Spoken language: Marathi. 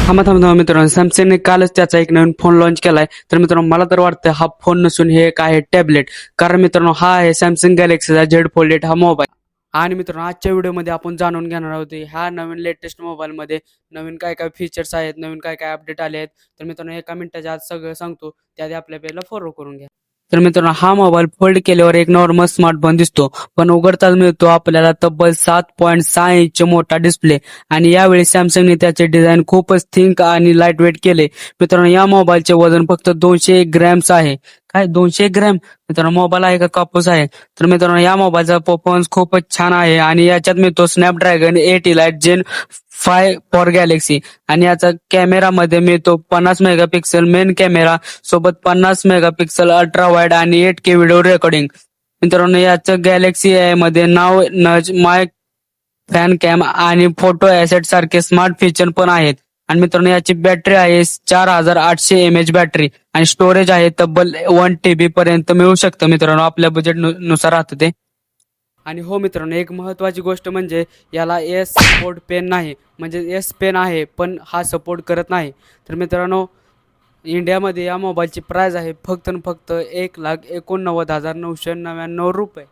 थांबा मित्रांनो, सॅमसंगने कालच त्याचा एक नवीन फोन लॉन्च केलाय. तर मित्रांनो, मला तर वाटतं हा फोन नसून हे एक आहे टॅबलेट. कारण मित्रांनो, हा आहे सॅमसंग गॅलेक्सीचा Z Fold 8 हा मोबाईल. आणि मित्रांनो, आजच्या व्हिडिओमध्ये आपण जाणून घेणार आहोत ह्या नवीन लेटेस्ट मोबाईलमध्ये नवीन काय काय फीचर्स आहेत, नवीन काय काय अपडेट आले आहेत. तर मित्रांनो, एका मिनिटाच्या आत सगळं सांगतो, त्याआधी आपल्या पेजला फॉलो करून घ्या. तर मित्रांनो, हा मोबाईल फोल्ड केल्यावर एक नॉर्मल स्मार्टफोन दिसतो, पण उघडताच मिळतो आपल्याला तब्बल 7.6 इंच मोठा डिस्प्ले. आणि यावेळी सॅमसंगने त्याचे डिझाईन खूपच थिंक आणि लाईट वेट केले. मित्रांनो, या मोबाईलचे वजन फक्त 201 ग्रॅम्स आहे. काय 201 ग्रॅम? मित्रांनो, मोबाईल आहे का कापूस आहे? तर मित्रांनो, या मोबाईलचा परफॉर्मन्स खूपच छान आहे आणि याच्यात मिळतो Snapdragon 8 elite gen 5 for Galaxy. आणि याचा कॅमेरामध्ये मिळतो 50 मेगापिक्सल मेन कॅमेरा सोबत 50 मेगापिक्सल अल्ट्रा वाईड आणि 8K व्हिडिओ रेकॉर्डिंग. मित्रांनो, याचं गॅलेक्सी ए मध्ये नाव नज माय फॅन कॅम आणि फोटो ॲसेट सारखे स्मार्ट फीचर पण आहेत. आणि मित्रांनो, याची बॅटरी आहे 4800 mAh बॅटरी आणि स्टोरेज आहे तब्बल 1 TB पर्यंत मिळू शकतं. मित्रांनो, आपल्या बजेट नुसार राहतं ते. आणि हो मित्रांनो, एक महत्त्वाची गोष्ट म्हणजे याला एस सपोर्ट पेन नाही. म्हणजे एस पेन आहे पण हा सपोर्ट करत नाही. तर मित्रांनो, इंडियामध्ये या मोबाईलची प्राइस आहे फक्त आणि फक्त 1,89,999 रुपये.